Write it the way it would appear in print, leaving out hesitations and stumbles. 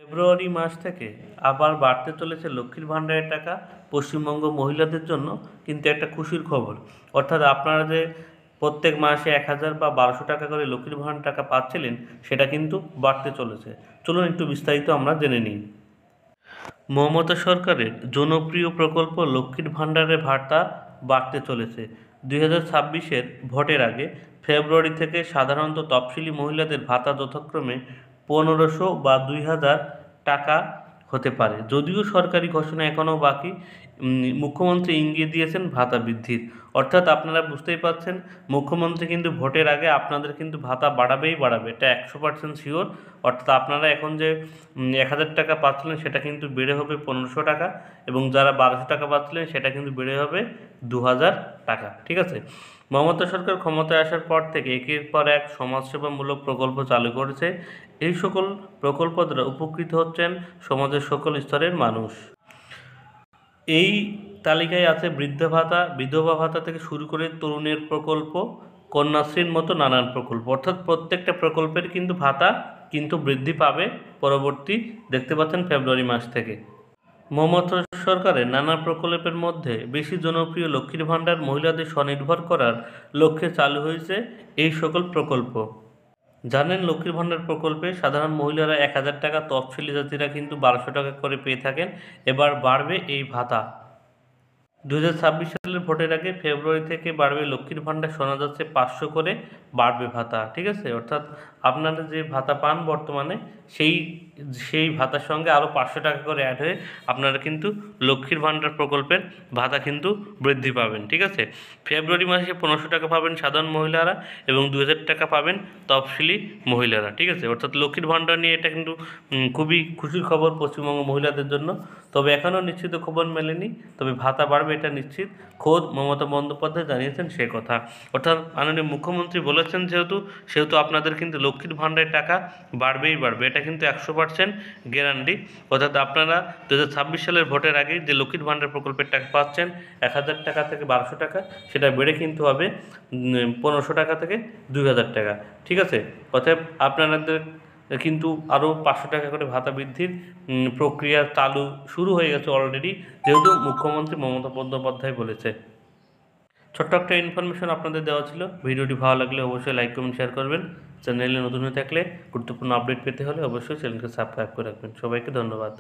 ফেব্রুয়ারি মাস থেকে আবার বাড়তে চলেছে লক্ষ্মীর ভাণ্ডারের টাকা। পশ্চিমবঙ্গ মহিলাদের জন্য কিন্তু একটা খুশির খবর। অর্থাৎ আপনারা যে প্রত্যেক মাসে ১,০০০ বা ১,২০০ টাকা করে লক্ষ্মীর ভাণ্ডার টাকা পাচ্ছিলেন, সেটা কিন্তু বাড়তে চলেছে। চলুন একটু বিস্তারিত আমরা জেনে নিই। মমতা সরকারের জনপ্রিয় প্রকল্প লক্ষ্মীর ভাণ্ডারের ভাতা বাড়তে চলেছে। ২০২৬-এর ভোটের আগে ফেব্রুয়ারি থেকে সাধারণত তফসিলি মহিলাদের ভাতা যথাক্রমে ১৫০০ বা ২,০০০ টাকা হতে পারে। যদিও সরকারি ঘোষণা এখনও বাকি। মুখ্যমন্ত্রী ইঙ্গিত দিয়েছেন ভাতা বৃদ্ধির। অর্থাৎ আপনারা বুঝতেই পারছেন, মুখ্যমন্ত্রী কিন্তু ভোটের আগে আপনাদের কিন্তু ভাতা বাড়াবেই বাড়াবে, এটা ১০০% শিওর। অর্থাৎ আপনারা এখন যে ১,০০০ টাকা পাচ্ছিলেন সেটা কিন্তু বেড়ে হবে ১৫০০ টাকা, এবং যারা ১,২০০ টাকা পাচ্ছিলেন সেটা কিন্তু বেড়ে হবে ২,০০০ টাকা। ঠিক আছে। মমতা সরকার ক্ষমতায় আসার পর থেকে একের পর এক সমাজসেবামূলক প্রকল্প চালু করেছে। এই সকল প্রকল্প দ্বারা উপকৃত হচ্ছেন সমাজের সকল স্তরের মানুষ। এই তালিকায় আছে বৃদ্ধা ভাতা, বিধবা ভাতা থেকে শুরু করে তরুণের প্রকল্প, কন্যাশ্রীর মতো নানান প্রকল্প। অর্থাৎ প্রত্যেকটা প্রকল্পের কিন্তু ভাতা কিন্তু বৃদ্ধি পাবে পরবর্তী, দেখতে পাচ্ছেন, ফেব্রুয়ারি মাস থেকে। মমতা সরকারের নানা প্রকল্পের মধ্যে বেশি জনপ্রিয় লক্ষ্মীর ভাণ্ডার। মহিলাদের স্বনির্ভর করার লক্ষ্যে চালু হয়েছে এই সকল প্রকল্প। জানেন, লক্ষ্মীর ভাণ্ডার প্রকল্পে সাধারণ মহিলারা ১,০০০ টাকা, তফসিলি জাতিরা কিন্তু ১,২০০ টাকা করে পেয়ে থাকেন। এবার বাড়বে এই ভাতা। ২০২৬ সালের ভোটের আগে ফেব্রুয়ারি থেকে বাড়বে লক্ষ্মীর ভাণ্ডার, শোনা যাচ্ছে ৫০০ করে বাড়বে ভাতা। ঠিক আছে। অর্থাৎ আপনারা যে ভাতা পান বর্তমানে, সেই সেই ভাতার সঙ্গে আরও ৫০০ টাকা করে অ্যাড হয়ে আপনারা কিন্তু লক্ষ্মীর ভাণ্ডার প্রকল্পের ভাতা কিন্তু বৃদ্ধি পাবেন। ঠিক আছে। ফেব্রুয়ারি মাসে ১৫০০ টাকা পাবেন সাধারণ মহিলারা, এবং ২,০০০ টাকা পাবেন তফসিলি মহিলারা। ঠিক আছে। অর্থাৎ লক্ষ্মীর ভাণ্ডার নিয়ে এটা কিন্তু খুবই খুশির খবর পশ্চিমবঙ্গ মহিলাদের জন্য। তবে এখনও নিশ্চিত খবর মেলেনি, তবে ভাতা বাড়বে এটা নিশ্চিত। খোদ মমতা বন্দ্যোপাধ্যায় জানিয়েছেন সে কথা। অর্থাৎ মাননীয় মুখ্যমন্ত্রী বলেছেন সেহেতু আপনাদের কিন্তু লক্ষ্মীর ভাণ্ডারের টাকা বাড়বেই বাড়বে, এটা কিন্তু ১০০% গ্যারান্টি। অর্থাৎ আপনারা ২০২৬ সালের ভোটের আগেই যে লক্ষ্মীর ভাণ্ডার প্রকল্পের টাকা পাচ্ছেন ১,০০০ টাকা থেকে ১,২০০ টাকা, সেটা বেড়ে কিন্তু হবে ১৫০০ টাকা থেকে ২,০০০ টাকা। ঠিক আছে। অতএব আপনাদের কিন্তু আরও ৫০০ টাকা করে ভাতা বৃদ্ধির প্রক্রিয়া চালু শুরু হয়ে গেছে অলরেডি, যেহেতু মুখ্যমন্ত্রী মমতা বন্দ্যোপাধ্যায় বলেছে। ছোট্ট একটা ইনফরমেশন আপনাদের দেওয়া ছিল। ভিডিওটি ভালো লাগলে অবশ্যই লাইক, কমেন্ট, শেয়ার করবেন। চ্যানেলে নতুন হয়ে থাকলে গুরুত্বপূর্ণ আপডেট পেতে হলে অবশ্যই চ্যানেলকে সাবস্ক্রাইব করে রাখবেন। সবাইকে ধন্যবাদ।